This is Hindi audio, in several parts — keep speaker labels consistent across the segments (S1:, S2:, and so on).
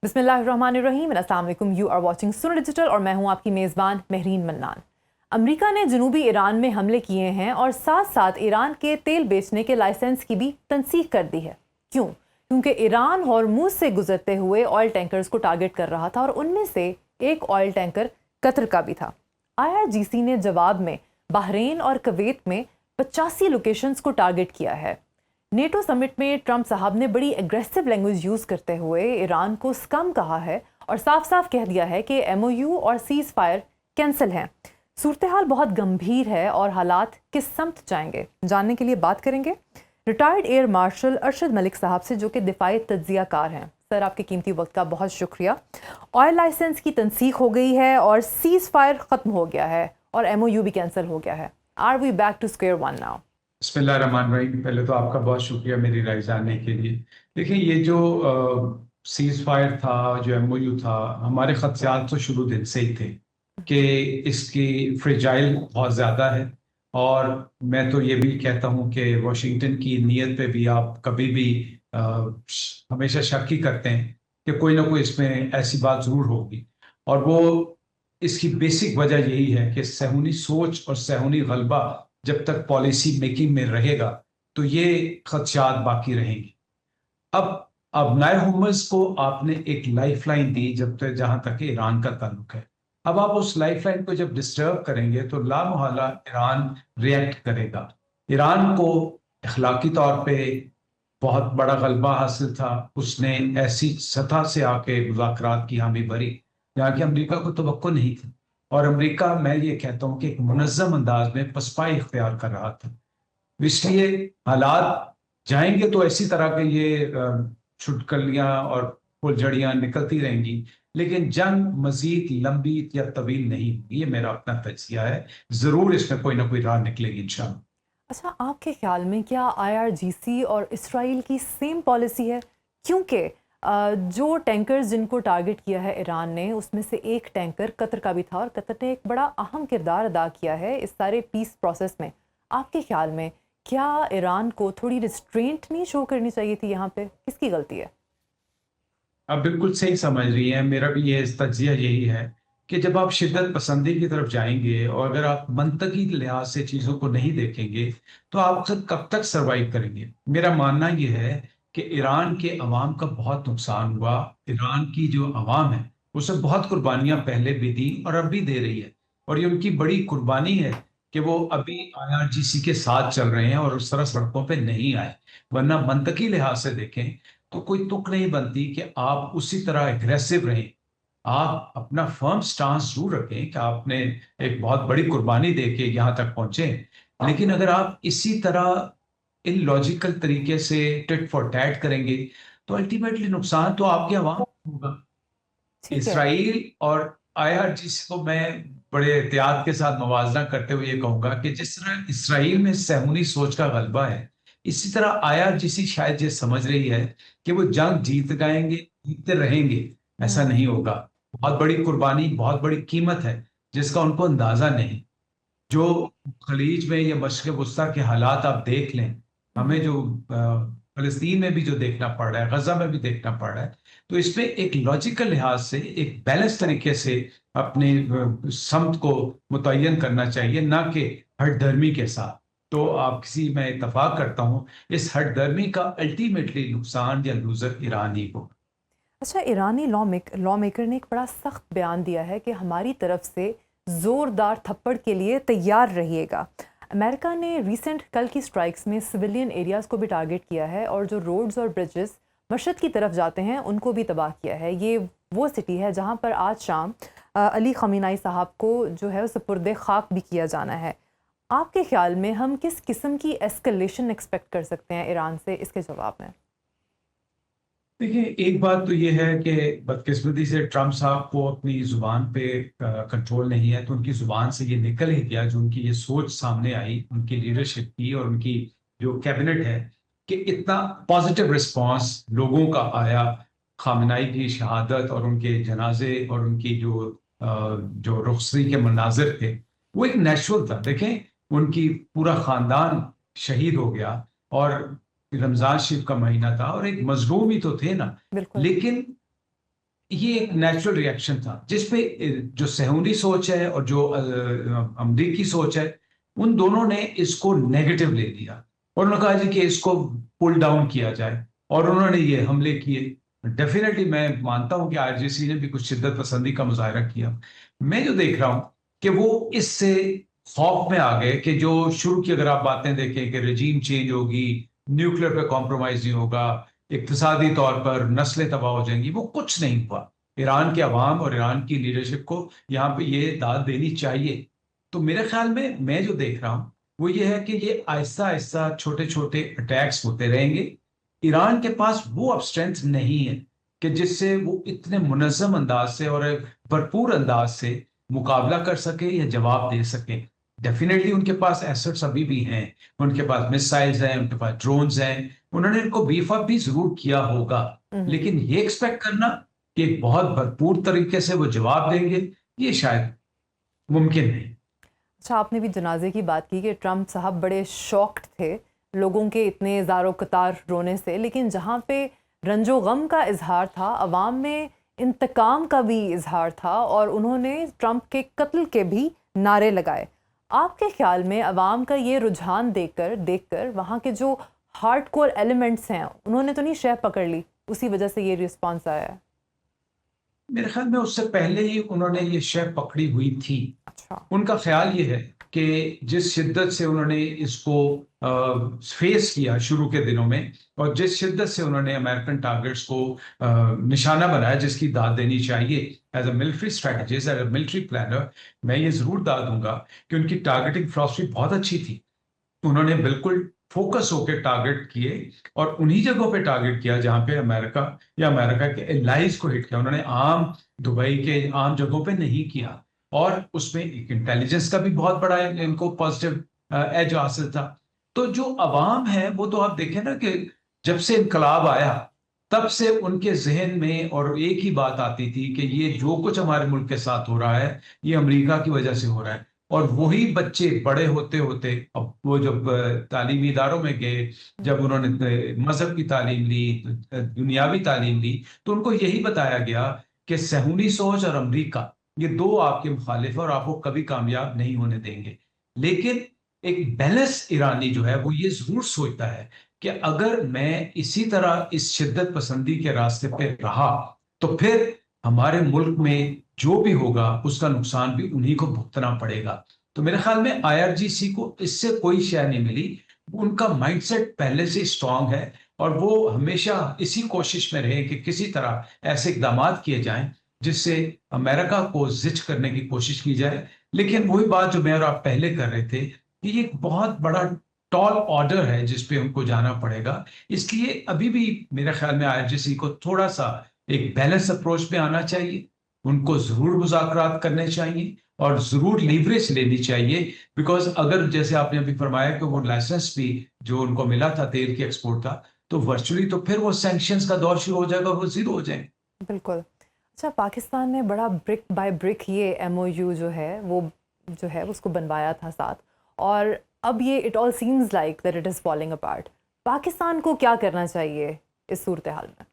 S1: बिस्मिल्लाहिर्रहमानिर्रहीम, अस्सलाम वालेकुम। You are watching Sun Digital और मैं हूं आपकी मेज़बान महरीन मन्नान। अमेरिका ने जनूबी ईरान में हमले किए हैं और साथ साथ ईरान के तेल बेचने के लाइसेंस की भी तनसीख कर दी है। क्यों? क्योंकि ईरान हॉर्मुज़ से गुजरते हुए ऑयल टैंकर्स को टारगेट कर रहा था और उनमें से एक ऑयल टैंकर कतर का भी था। IRGC ने जवाब में बहरीन और कुवैत में 85 लोकेशंस को टारगेट किया है। नेटो समिट में ट्रंप साहब ने बड़ी एग्रेसिव लैंग्वेज यूज़ करते हुए ईरान को स्कम कहा है और साफ साफ कह दिया है कि MOU और सीज़ फायर कैंसिल हैं। सूरत हाल बहुत गंभीर है और हालात किस समत जाएंगे, जानने के लिए बात करेंगे retired air marshal Arshad Malik साहब से, जो कि दिफाई तज्जिया कार हैं। सर, आपके कीमती वक्त का बहुत शुक्रिया। ऑयल लाइसेंस की तनसीख हो गई है और सीज़ फायर ख़त्म हो गया है और MOU भी कैंसिल हो गया है। Are we back to square one now?
S2: बिस्मिल्लाहिर्रहमानिर्रहीम। पहले तो आपका बहुत शुक्रिया मेरी राय जानने के लिए। देखिए, ये जो सीज फायर था, जो MOU था, हमारे खदशात तो शुरू दिन से ही थे कि इसकी फ्रेजाइल बहुत ज़्यादा है। और मैं तो ये भी कहता हूँ कि वाशिंगटन की नीयत पे भी आप कभी भी अ, हमेशा शक ही करते हैं कि कोई ना कोई इसमें ऐसी बात ज़रूर होगी। और वो इसकी बेसिक वजह यही है कि सहूनी सोच और सहूनी गलबा जब तक पॉलिसी मेकिंग में रहेगा तो ये खदशात बाकी रहेंगे। अब नए हुमस को आपने एक लाइफलाइन दी जब तक, जहां तक ईरान का ताल्लुक है। अब आप उस लाइफलाइन को जब डिस्टर्ब करेंगे तो लामुहला ईरान रिएक्ट करेगा। ईरान को अखलाकी तौर पे बहुत बड़ा गलबा हासिल था। उसने ऐसी सतह से आके मुज़ाकरात की हामी भरी जहाँ की अमरीका को तवक्को नहीं थी। और अमरीका, मैं ये कहता हूँ कि एक मुनज़्ज़म अंदाज में पसपाई इख्तियार कर रहा था। इसलिए हालात जाएंगे तो ऐसी तरह के ये छुटकलियां और फुलझड़ियां निकलती रहेंगी, लेकिन जंग मजीद लंबी या तवील नहीं होगी। ये मेरा अपना तजिया है। जरूर इसमें कोई ना कोई राह निकलेगी इंशाल्लाह।
S1: अच्छा, आपके ख्याल में क्या IRGC और इसराइल की सेम पॉलिसी है? क्योंकि जो टैंकर्स जिनको टारगेट किया है ईरान ने, उसमें से एक टैंकर कतर का भी था और कतर ने एक बड़ा अहम किरदार अदा किया है इस सारे पीस प्रोसेस में। आपके ख्याल में क्या ईरान को थोड़ी रिस्ट्रेंट नहीं शो करनी चाहिए थी? यहाँ पे किसकी गलती है?
S2: आप बिल्कुल सही समझ रही हैं। मेरा भी ये तजिया यही है कि जब आप शिद्दत पसंदी की तरफ जाएंगे और अगर आप मंतकी लिहाज से चीजों को नहीं देखेंगे तो आप कब तक सरवाइव करेंगे। मेरा मानना यह है कि ईरान के अवाम का बहुत नुकसान हुआ। ईरान की जो अवाम है उसे बहुत कुर्बानियां पहले भी दी और अब भी दे रही है। और ये उनकी बड़ी कुर्बानी है कि वो अभी IRGC के साथ चल रहे हैं और उस तरह सड़कों पे नहीं आए। वरना मंतकी लिहाज से देखें तो कोई तुक नहीं बनती कि आप उसी तरह एग्रेसिव रहें। आप अपना फर्म स्टांस जरूर रखें कि आपने एक बहुत बड़ी कुर्बानी दे के यहां तक पहुंचे, लेकिन अगर आप इसी तरह इलॉजिकल तरीके से टिट फॉर टैट करेंगे तो अल्टीमेटली नुकसान तो आपके अवाम को होगा।
S1: ठीक है।
S2: इसराइल और IRGC को मैं बड़े एहतियात के साथ मवाजना करते हुए ये कहूंगा कि जिस तरह इसराइल में सहूनी सोच का गलबा है, इसी तरह IRGC शायद ये समझ रही है कि वो जंग जीत गएंगे, जीतते रहेंगे। ऐसा
S1: हम्म।
S2: नहीं होगा। बहुत बड़ी कुर्बानी, बहुत बड़ी कीमत है जिसका उनको अंदाजा नहीं। जो खलीज में या मशरक़ वस्ता के हालात आप देख लें, हमें जो फलस्तीन में भी जो देखना पड़ रहा है, गजा में भी देखना पड़ रहा है, तो इसमें एक लॉजिकल लिहाज से एक बैलेंस तरीके से अपने समत को मुतय्यन करना चाहिए, ना कि हठधर्मी के साथ। तो आप किसी, मैं इतफाक करता हूँ, इस हठधर्मी का अल्टीमेटली नुकसान या लूजर ईरान ही को।
S1: अच्छा, ईरानी लॉ मेकर ने एक बड़ा सख्त बयान दिया है कि हमारी तरफ से ज़ोरदार थप्पड़ के लिए तैयार रहिएगा। अमेरिका ने रिसेंट कल की स्ट्राइक्स में सिविलियन एरियाज़ को भी टारगेट किया है और जो रोड्स और ब्रिजेस मशहद की तरफ जाते हैं उनको भी तबाह किया है। ये वो सिटी है जहाँ पर आज शाम अली खमीनाई साहब को जो है सुपुर्द खाक भी किया जाना है। आपके ख्याल में हम किस किस्म की एस्केलेशन एक्सपेक्ट कर सकते हैं ईरान से? इसके जवाब में
S2: देखिए, एक बात तो ये है कि बदकिस्मती से ट्रम्प साहब को अपनी जुबान पे कंट्रोल नहीं है, तो उनकी जुबान से ये निकल ही गया जो उनकी ये सोच सामने आई उनकी लीडरशिप की और उनकी जो कैबिनेट है, कि इतना पॉजिटिव रिस्पांस लोगों का आया। खामनाई की शहादत और उनके जनाजे और उनकी जो रुखसती के मनाजिर थे, वो एक नेचुरल था। देखें, उनकी पूरा खानदान शहीद हो गया और रमजान शरीफ का महीना था और एक मजलूम ही तो थे ना।
S1: बिल्कुल।
S2: लेकिन ये एक नेचुरल रिएक्शन था जिसपे जो सहूनी सोच है और जो अमरीकी सोच है, उन दोनों ने इसको नेगेटिव ले लिया और उन्होंने कहा जी कि इसको पुल डाउन किया जाए और उन्होंने ये हमले किए। डेफिनेटली मैं मानता हूं कि आईआरजीसी ने भी कुछ शिद्दत पसंदी का मुजाहरा किया। मैं जो देख रहा हूं कि वो इससे खौफ में आ गए कि जो शुरू की अगर आप बातें देखें कि रजीम चेंज होगी, न्यूक्लियर पे कॉम्प्रोमाइज नहीं होगा, इक्तिसादी तौर पर नस्लें तबाह हो जाएंगी, वो कुछ नहीं हुआ। ईरान के अवाम और ईरान की लीडरशिप को यहाँ पे ये दाद देनी चाहिए। तो मेरे ख्याल में मैं जो देख रहा हूँ वो ये है कि ये आहिस्ता आहिस्ता छोटे छोटे अटैक्स होते रहेंगे। ईरान के पास वो अब स्ट्रेंथ नहीं है कि जिससे वो इतने मुनज़्ज़म अंदाज से और भरपूर अंदाज से मुकाबला कर सके या जवाब दे सके। डेफिनेटली उनके पास एसेट्स अभी भी हैं, उनके पास मिसाइल्स हैं, उनके पास ड्रोन्स हैं, उन्होंने इनको बीफ अप भी जरूर किया होगा, लेकिन ये एक्सपेक्ट करना कि एक बहुत भरपूर तरीके से वो जवाब देंगे, ये शायद मुमकिन नहीं।
S1: अच्छा, आपने भी जनाजे की बात की कि ट्रंप साहब बड़े शॉक्ड थे लोगों के इतने ज़ारो कतार रोने से, लेकिन जहाँ पे रंजो गम का इजहार था, अवाम में इंतकाम का भी इजहार था और उन्होंने ट्रंप के कत्ल के भी नारे लगाए। आपके ख्याल में अवाम का ये रुझान देखकर वहाँ के जो हार्ड कोर एलिमेंट्स हैं उन्होंने तो नहीं शह पकड़ ली, उसी वजह से ये रिस्पॉन्स आया है?
S2: मेरे ख्याल में उससे पहले ही उन्होंने ये शय पकड़ी हुई थी।
S1: अच्छा।
S2: उनका ख्याल ये है कि जिस शिद्दत से उन्होंने इसको फेस किया शुरू के दिनों में और जिस शिद्दत से उन्होंने अमेरिकन टारगेट्स को निशाना बनाया, जिसकी दाद देनी चाहिए as a military strategist, as a military planner, मैं ये जरूर दाद दूंगा कि उनकी टारगेटिंग फिलॉसफी बहुत अच्छी थी। उन्होंने बिल्कुल फोकस होकर टारगेट किए और उन्हीं जगहों पे टारगेट किया जहां पे अमेरिका या अमेरिका के एलाइज को हिट किया। उन्होंने आम दुबई के आम जगहों पे नहीं किया और उसमें एक इंटेलिजेंस का भी बहुत बड़ा इनको पॉजिटिव एज हासिल था। तो जो अवाम है वो तो आप देखें ना कि जब से इनकलाब आया तब से उनके जहन में और एक ही बात आती थी कि ये जो कुछ हमारे मुल्क के साथ हो रहा है ये अमेरिका की वजह से हो रहा है। और वही बच्चे बड़े होते होते अब वो जब तालीमी इदारों में गए, जब उन्होंने मजहब की तालीम ली, दुनियावी तालीम ली, तो उनको यही बताया गया कि सहूनी सोच और अमेरिका ये दो आपके मुखालिफ और आपको कभी कामयाब नहीं होने देंगे। लेकिन एक बैलेंस ईरानी जो है वो ये जरूर सोचता है कि अगर मैं इसी तरह इस शिद्दत पसंदी के रास्ते पे रहा तो फिर हमारे मुल्क में जो भी होगा उसका नुकसान भी उन्हीं को भुगतना पड़ेगा। तो मेरे ख्याल में आईआरजीसी को इससे कोई शय नहीं मिली। उनका माइंडसेट पहले से स्ट्रांग है और वो हमेशा इसी कोशिश में रहे कि किसी तरह ऐसे इकदाम किए जाएं जिससे अमेरिका को जिच करने की कोशिश की जाए। लेकिन वही बात जो मैं और आप पहले कर रहे थे कि ये एक बहुत बड़ा टॉल ऑर्डर है जिसपे हमको जाना पड़ेगा। इसलिए अभी भी मेरे ख्याल में आईआरजीसी को थोड़ा सा एक बैलेंस अप्रोच पे आना चाहिए। उनको जरूर मुज़ाकरात करने चाहिए और जरूर लीवरेज लेनी चाहिए। बिकॉज अगर जैसे आपने अभी फरमाया कि वो लाइसेंस भी जो उनको मिला था तेल के एक्सपोर्ट का, तो वर्चुअली तो फिर वो सैंक्शंस का दौर शुरू हो जाएगा, वो जीरो हो जाएंगे।
S1: बिल्कुल। अच्छा, पाकिस्तान ने बड़ा ब्रिक बाय ब्रिक ये एमओयू जो है उसको बनवाया था साथ, और अब ये it all seems like that it is falling apart. Pakistan को क्या करना चाहिए इस सूरत हाल में?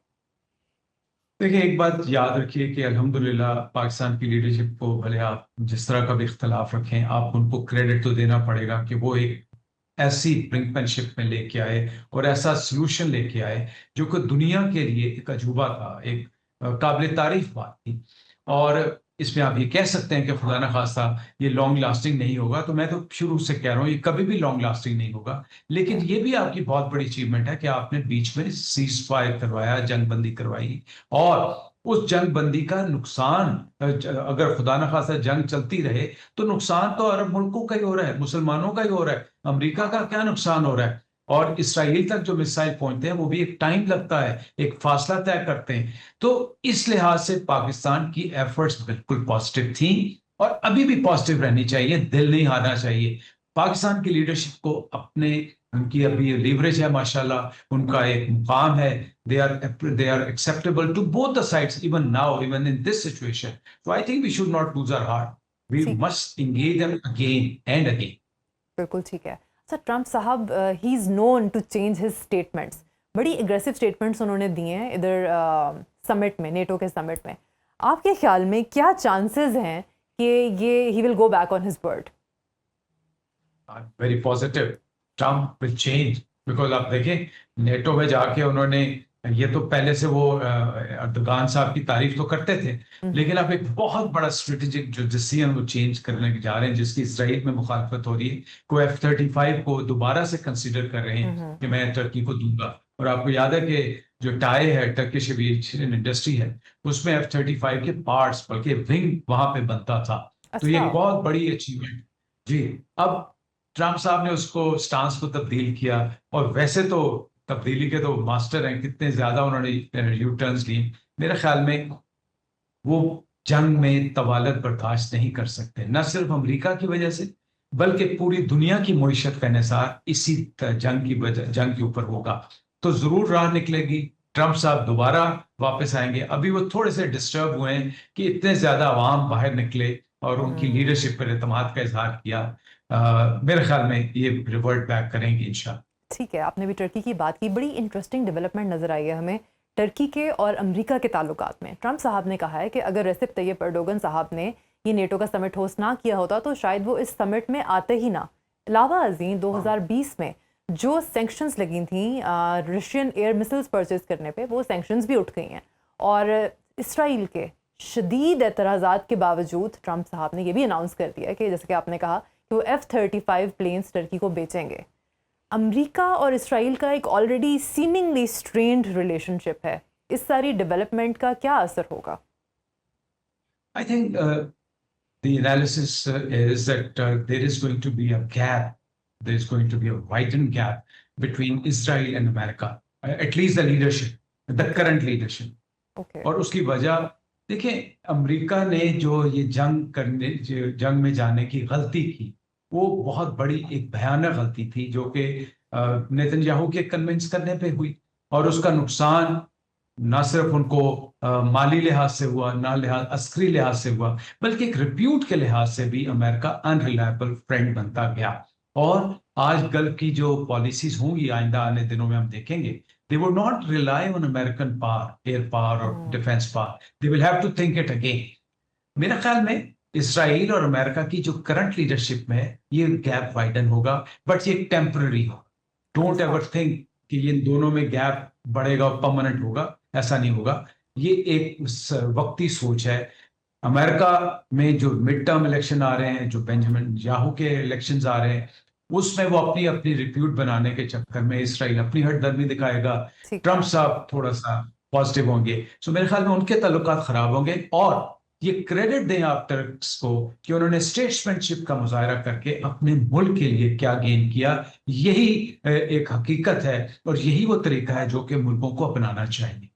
S2: देखिए, एक बात याद रखिए कि अल्हम्दुलिल्लाह पाकिस्तान की लीडरशिप को भले आप जिस तरह का भी इख्तलाफ रखें, आप उनको क्रेडिट तो देना पड़ेगा कि वो एक ऐसी ब्रिंकमैनशिप में लेके आए और ऐसा सोल्यूशन लेके आए जो कि दुनिया के लिए एक अजूबा था, एक काबिल तारीफ बात थी। और इसमें आप ये कह सकते हैं कि खुदा न खास्ता ये लॉन्ग लास्टिंग नहीं होगा, तो मैं तो शुरू से कह रहा हूँ ये कभी भी लॉन्ग लास्टिंग नहीं होगा। लेकिन ये भी आपकी बहुत बड़ी अचीवमेंट है कि आपने बीच में सीज फायर करवाया, जंग बंदी करवाई, और उस जंग बंदी का नुकसान अगर खुदा न खास्ता जंग चलती रहे तो नुकसान तो अरब मुल्कों का ही हो रहा है, मुसलमानों का ही हो रहा है। अमेरिका का क्या नुकसान हो रहा है? और इसराइल तक जो मिसाइल पहुंचते हैं वो भी एक टाइम लगता है, एक फासला तय करते हैं। तो इस लिहाज से पाकिस्तान की एफर्ट्स बिल्कुल पॉजिटिव थी और अभी भी पॉजिटिव रहनी चाहिए, दिल नहीं हारना चाहिए। पाकिस्तान की लीडरशिप को अपने उनकी अभी लीवरेज है माशाल्लाह, उनका एक मुकाम है, they are acceptable to both the sides even now, even in this situation. So I think we should not lose our heart. We
S1: ठीक,
S2: must engage them again and again.
S1: बिल्कुल ठीक है। अच्छा, ट्रंप साहब he is known to change his statements. बड़ी एग्रेसिव स्टेटमेंट्स उन्होंने दिए हैं इधर समिट में, नेटो के समिट में। आपके ख्याल में क्या चांसेस हैं कि ये he will go back on his word?
S2: Very positive, Trump will change, because आप देखें नेटो में जाके उन्होंने, ये तो पहले से वो अर्दोगान साहब की तारीफ तो करते थे, लेकिन अब एक बहुत बड़ा स्ट्रेटेजिक जो डिसीजन वो चेंज करने जा रहे हैं, जिसकी इसराइल में मुखालफत हो रही है। को F-35 को दोबारा से कंसीडर कर रहे हैं कि मैं टर्की को दूंगा। और आपको याद है कि जो टाई है, टर्किश एविएशन इंडस्ट्री है, उसमें F-35 के पार्ट्स, बल्कि विंग वहां पे बनता था। तो ये एक बहुत बड़ी अचीवमेंट जी। अब ट्रम्प साहब ने उसको स्टांस को तब्दील किया, और वैसे तो तब्दीली के तो मास्टर हैं, कितने ज्यादा उन्होंने यू टर्न्स लिए। मेरे ख्याल में वो जंग में तवालत बर्दाश्त नहीं कर सकते, न सिर्फ अमेरिका की वजह से, बल्कि पूरी दुनिया की मईशत का इन्हिसार इसी जंग के ऊपर होगा। तो जरूर राह निकलेगी, ट्रम्प साहब दोबारा वापस आएंगे। अभी वो थोड़े से डिस्टर्ब हुए हैं कि इतने ज्यादा अवाम बाहर निकले और उनकी लीडरशिप पर एतमाद का इजहार किया। मेरे ख्याल में ये रिवर्ट बैक करेंगे इंशाल्लाह।
S1: ठीक है, आपने भी टर्की की बात की, बड़ी इंटरेस्टिंग डेवलपमेंट नज़र आई है हमें टर्की के और अमेरिका के ताल्लुकात में। ट्रम्प साहब ने कहा है कि अगर रेसिप तैयब एर्दोगन साहब ने ये नेटो का समिट होस्ट ना किया होता तो शायद वो इस समिट में आते ही ना। अलावा अजीम 2020 में जो सेंक्शंस लगी थी रशियन एयर मिसाइल्स परचेज करने पे, वो सेंक्शंस भी उठ गई हैं। और इसराइल के शदीद एतराज़ात के बावजूद ट्रम्प साहब ने ये भी अनाउंस कर दिया कि जैसे कि आपने कहा कि वो F-35 प्लेन्स टर्की को बेचेंगे। अमेरिका और इसराइल का एक ऑलरेडी सीमिंगली स्ट्रेन्ड रिलेशनशिप है, इस सारी डेवलपमेंट का क्या असर होगा?
S2: I think the analysis is that there is going to be a gap, there is going to be a widened gap between Israel and America, at least the leadership, the current leadership.
S1: Okay.
S2: और उसकी वजह देखिए, अमेरिका ने जो ये जंग में जाने की गलती की, वो बहुत बड़ी एक भयानक गलती थी, जो कि नेतन्याहू के कन्विंस करने पे हुई। और उसका नुकसान ना सिर्फ उनको माली लिहाज से हुआ, ना अस्करी लिहाज से हुआ, बल्कि एक रिप्यूट के लिहाज से भी अमेरिका अनरिलायबल फ्रेंड बनता गया। और आज गल्फ की जो पॉलिसीज होंगी आइंदा आने दिनों में हम देखेंगे, they would not rely on American power, air power or defense power. They will have to think it again. मेरे ख्याल में इसराइल और अमेरिका की जो करंट लीडरशिप में है, ये गैप वाइडन होगा, बट ये टेम्पररी होगा। डोंट एवर थिंक कि ये दोनों में गैप बढ़ेगा और परमानेंट होगा, ऐसा नहीं होगा। ये एक वक्ती सोच है। अमेरिका में जो मिड टर्म इलेक्शन आ रहे हैं, जो बेंजामिन नेतन्याहू के इलेक्शंस आ रहे हैं, उसमें वो अपनी अपनी रिप्यूट बनाने के चक्कर में इसराइल अपनी हटदर्मी दिखाएगा, ट्रम्प साहब थोड़ा सा पॉजिटिव होंगे। सो मेरे ख्याल में उनके ताल्लुकात खराब होंगे। और ये क्रेडिट दें आप टर्क्स को कि उन्होंने स्टेट्समैनशिप का मुजाहरा करके अपने मुल्क के लिए क्या गेन किया। यही एक हकीकत है और यही वो तरीका है जो कि मुल्कों को अपनाना चाहिए।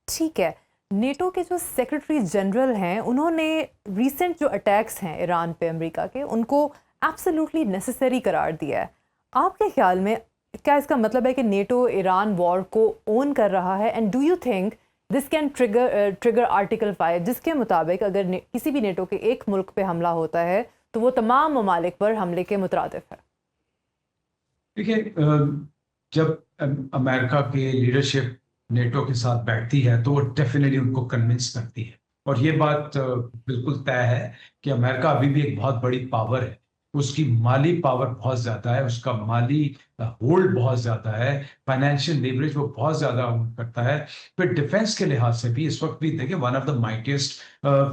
S1: ठीक है, नेटो के जो सेक्रेटरी जनरल हैं, उन्होंने रिसेंट जो अटैक्स हैं ईरान पे अमेरिका के, उनको एब्सोल्युटली नेसेसरी करार दिया है। आपके ख्याल में क्या इसका मतलब है कि नेटो ईरान वॉर को ओन कर रहा है? And do you think this can trigger article 5, जिसके मुताबिक अगर किसी भी नेटो के एक मुल्क पे हमला होता है तो वो तमाम ममालिक पर हमले के मुतरादिफ है?
S2: देखिए, जब अमेरिका की लीडरशिप नेटो के साथ बैठती है तो वो डेफिनेटली उनको कन्विंस करती है। और ये बात बिल्कुल तय है कि अमेरिका अभी भी एक बहुत बड़ी पावर है, उसकी माली पावर बहुत ज्यादा है, उसका माली होल्ड बहुत ज्यादा है, फाइनेंशियल लेवरेज वो बहुत ज्यादा करता है। फिर डिफेंस के लिहाज से भी इस वक्त भी देखिए one of the mightiest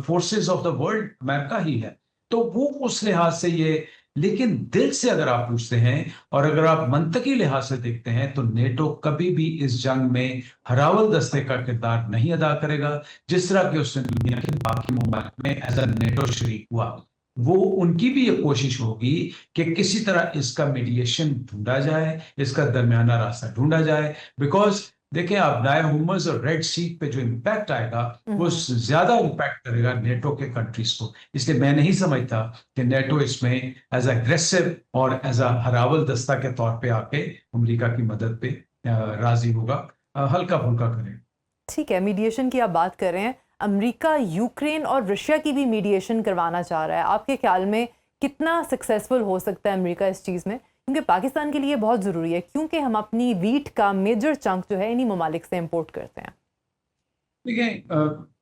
S2: forces of the world America ही है। तो वो उस लिहाज से ये, लेकिन दिल से अगर आप पूछते हैं और अगर आप मंतकी लिहाज से देखते हैं तो नेटो कभी भी इस जंग में हरावल दस्ते का किरदार नहीं अदा करेगा, जिस तरह की उसने दुनिया के बाकी मुमालिक में एज अ नेटो शरीक हुआ। वो उनकी भी ये कोशिश होगी कि किसी तरह इसका मीडिएशन ढूंढा जाए, इसका दरमियाना रास्ता ढूंढा जाए। बिकॉज देखिए, आप नाया हुमस और रेड सी पे जो इम्पैक्ट आएगा वो ज्यादा इम्पैक्ट करेगा नेटो के कंट्रीज को। इसलिए मैं नहीं समझता कि नेटो इसमें एज अग्रेसिव और एज अ हरावल दस्ता के तौर पे आके अमेरिका की मदद पे राजी होगा, हल्का फुल्का करेगा।
S1: ठीक है, मीडिएशन की आप बात कर रहे हैं, अमेरिका यूक्रेन और रशिया की भी मीडिएशन करवाना चाह रहा है। आपके ख्याल में कितना सक्सेसफुल हो सकता है अमेरिका इस चीज़ में? क्योंकि पाकिस्तान के लिए बहुत ज़रूरी है, क्योंकि हम अपनी वीट का मेजर चंक जो है इन्हीं ममालिक से इम्पोर्ट करते हैं।
S2: देखिए,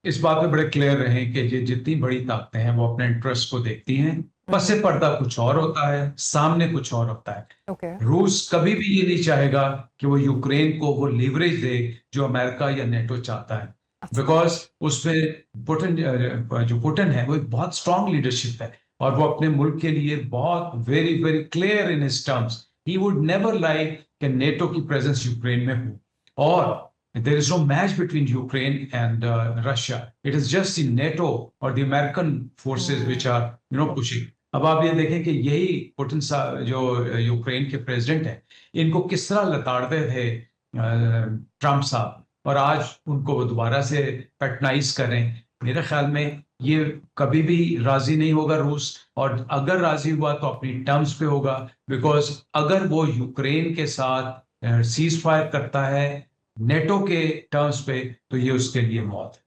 S2: इस बात में बड़े क्लियर रहें कि ये जितनी बड़ी ताकतें हैं वो अपने इंटरेस्ट को देखती हैं। पसे पर्दा कुछ और होता है, सामने कुछ और होता है।
S1: ओके।
S2: रूस कभी भी ये नहीं चाहेगा कि वो यूक्रेन को वो लीवरेज दे जो अमेरिका या नेटो चाहता है, बिकॉज उसमें पुतिन है वो एक बहुत स्ट्रांग लीडरशिप है और वो अपने मुल्क के लिए बहुत very very clear in his terms. He would never like कि नेटो की प्रेजेंस यूक्रेन में हो, और there is no match between Ukraine and Russia. It is just the NATO or the American forces which are, pushing. अब आप ये देखें कि यही पुतिन जो यूक्रेन के प्रेसिडेंट हैं, इनको किस तरह लताड़ते थे ट्रम्प साहब, और आज उनको वो दोबारा से पैटर्नाइज करें। मेरे ख्याल में ये कभी भी राजी नहीं होगा रूस, और अगर राजी हुआ तो अपनी टर्म्स पे होगा, बिकॉज अगर वो यूक्रेन के साथ सीज फायर करता है नेटो के टर्म्स पे तो ये उसके लिए मौत है।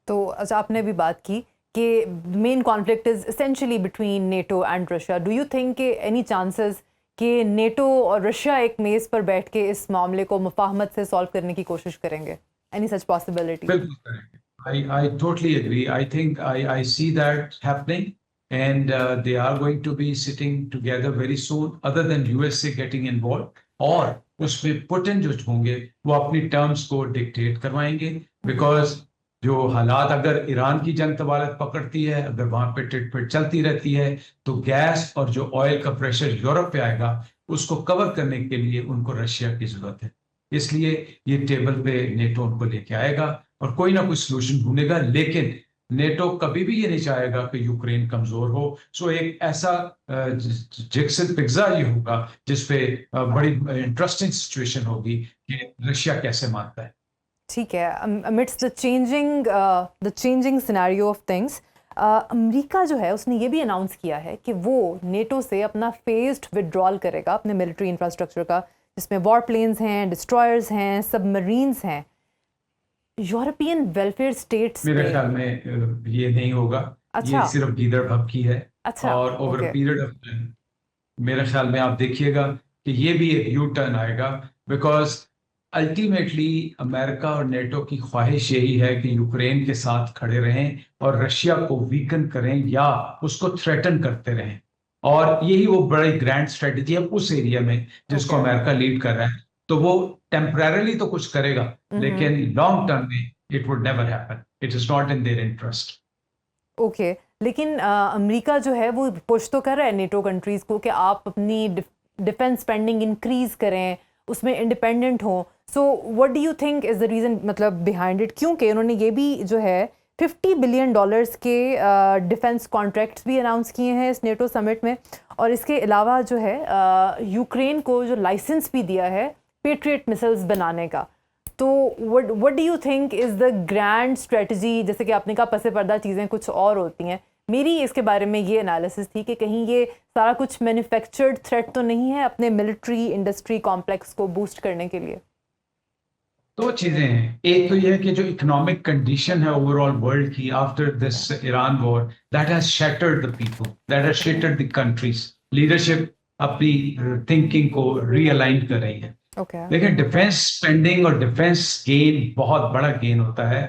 S1: तो अच्छा, आपने भी बात की कि main conflict is essentially between NATO and Russia. Do you think कि एनी चांसेस कि नेटो और रशिया एक मेज पर बैठ के इस मामले को मुफाहमत से सॉल्व करने की कोशिश करेंगे? Any such possibility?
S2: बिल्कुल करेंगे। I totally agree. I think I see that happening, and they are going to be sitting together very soon, other than USA getting involved, और उसमें पुतिन जो होंगे वो अपनी टर्म्स को डिक्टेट करवाएंगे, बिकॉज जो हालात अगर ईरान की जंग तबालत पकड़ती है, अगर वहां पे टिट-पिट चलती रहती है, तो गैस और जो ऑयल का प्रेशर यूरोप पे आएगा उसको कवर करने के लिए उनको रशिया की जरूरत है। इसलिए ये टेबल पे नेटो उनको लेके आएगा और कोई ना कोई सोल्यूशन ढूंढेगा, लेकिन नेटो कभी भी ये नहीं चाहेगा कि यूक्रेन कमजोर हो। सो एक ऐसा जिक्सन पिज्जा ये होगा जिसपे बड़ी इंटरेस्टिंग सिचुएशन होगी कि रशिया कैसे मानता है।
S1: ठीक है। Amidst the changing scenario of things, America जो है उसने ये भी अनाउंस किया है कि वो नेटो से अपना फेज्ड विड्रॉल करेगा अपने मिलिट्री इंफ्रास्ट्रक्चर का, जिसमें वॉर प्लेन्स हैं, डिस्ट्रॉयर्स हैं, सबमरीन्स हैं। यूरोपियन वेलफेयर स्टेट्स
S2: मेरे ख्याल में ये नहीं होगा।
S1: अच्छा।
S2: ये सिर्फ गीदड़ भपकी है।
S1: अच्छा,
S2: और over
S1: okay.
S2: Period of time मेरे ख्याल में आप देखिएगा कि ये भी एक यू टर्न आएगा, बिकॉज अल्टीमेटली अमेरिका और नेटो की ख्वाहिश यही है कि यूक्रेन के साथ खड़े रहें और रशिया को वीकन करें या उसको थ्रेटन करते रहें, और यही वो बड़ी ग्रैंड स्ट्रेटेजी है उस एरिया में जिसको अमेरिका लीड कर रहा है। तो वो टेम्परेरली तो कुछ करेगा, लेकिन लॉन्ग टर्म में it would never happen. It is not in their interest.
S1: Okay, लेकिन अमेरिका जो है वो पुश तो कर रहा है नेटो कंट्रीज को कि आप अपनी डिफेंस स्पेंडिंग इंक्रीज करें, उसमें इंडिपेंडेंट हो। So what do you think is the reason मतलब बिहाइंड इट? क्योंकि उन्होंने ये भी जो है $50 बिलियन के डिफेंस कॉन्ट्रैक्ट्स भी अनाउंस किए हैं इस नेटो समिट में, और इसके अलावा जो है यूक्रेन को जो लाइसेंस भी दिया है पेट्रियट मिसाइल्स बनाने का। तो what do you think is the grand strategy? जैसे कि आपने कहा पसे पर्दा चीज़ें कुछ और होती हैं, मेरी इसके बारे में ये एनालिसिस थी कि कहीं ये सारा कुछ मैन्युफैक्चर्ड थ्रेट तो नहीं है अपने मिलिट्री इंडस्ट्री कॉम्प्लेक्स को बूस्ट करने के लिए?
S2: दो चीजें हैं। एक तो यह है कि जो इकोनॉमिक कंडीशन है ओवरऑल वर्ल्ड की after this Iran war, that has shattered the people, that has shattered the countries. Leadership अपनी थिंकिंग को रीअलाइन कर रही है। लेकिन डिफेंस स्पेंडिंग और डिफेंस गेन बहुत बड़ा गेन होता है।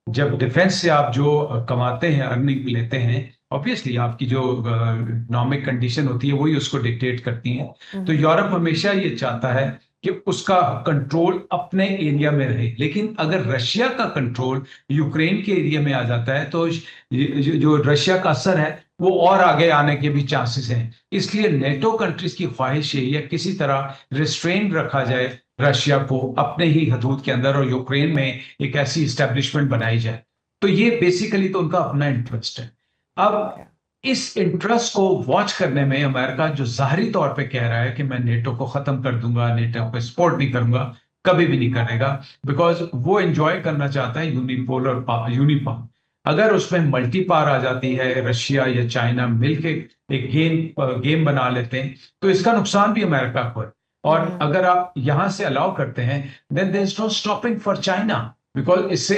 S2: जब डिफेंस से आप जो कमाते हैं, अर्निंग लेते हैं, ऑब्वियसली आपकी जो इकोनॉमिक कंडीशन होती है वही उसको डिक्टेट करती है। तो यूरोप हमेशा ये चाहता है कि उसका कंट्रोल अपने एरिया में रहे, लेकिन अगर रशिया का कंट्रोल यूक्रेन के एरिया में आ जाता है तो जो रशिया का असर है वो और आगे आने के भी चांसेस हैं। इसलिए नेटो कंट्रीज की ख्वाहिश यही है किसी तरह रिस्ट्रेन रखा जाए रशिया को अपने ही हदूद के अंदर, और यूक्रेन में एक ऐसी इस्टेब्लिशमेंट बनाई जाए। तो ये बेसिकली तो उनका अपना इंटरेस्ट है। अब इस इंटरेस्ट को वॉच करने में अमेरिका जो जाहिरी तौर पे कह रहा है कि मैं नेटो को खत्म कर दूंगा, नेटो को सपोर्ट नहीं करूंगा, कभी भी नहीं करेगा, बिकॉज वो एंजॉय करना चाहता है यूनिपोलर यूनिपॉवर। अगर उसमें मल्टी पावर आ जाती है, रशिया या चाइना मिलके एक गेम बना लेते हैं, तो इसका नुकसान भी अमेरिका को है। और अगर आप यहां से अलाउ करते हैं then there is no stopping for China, because इससे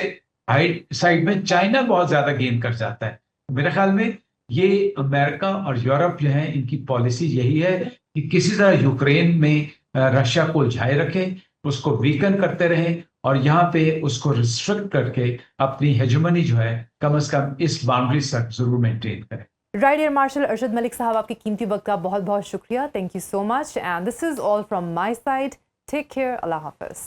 S2: साइड में चाइना बहुत ज्यादा गेन कर जाता है। मेरे ख्याल में ये अमेरिका और यूरोप जो है इनकी पॉलिसी यही है कि किसी तरह यूक्रेन में रशिया को उलझाए रखें, उसको वीकन करते रहें और यहाँ पे उसको रिस्ट्रिक्ट करके अपनी हेजेमनी जो है कम से कम इस बाउंड्री तक जरूर मेंटेन करें।
S1: Right air marshal Arshad Malik साहब, आपके कीमती वक्त का बहुत बहुत शुक्रिया। Thank you so much and this is all from my side. Take care. अल्लाह हाफिज।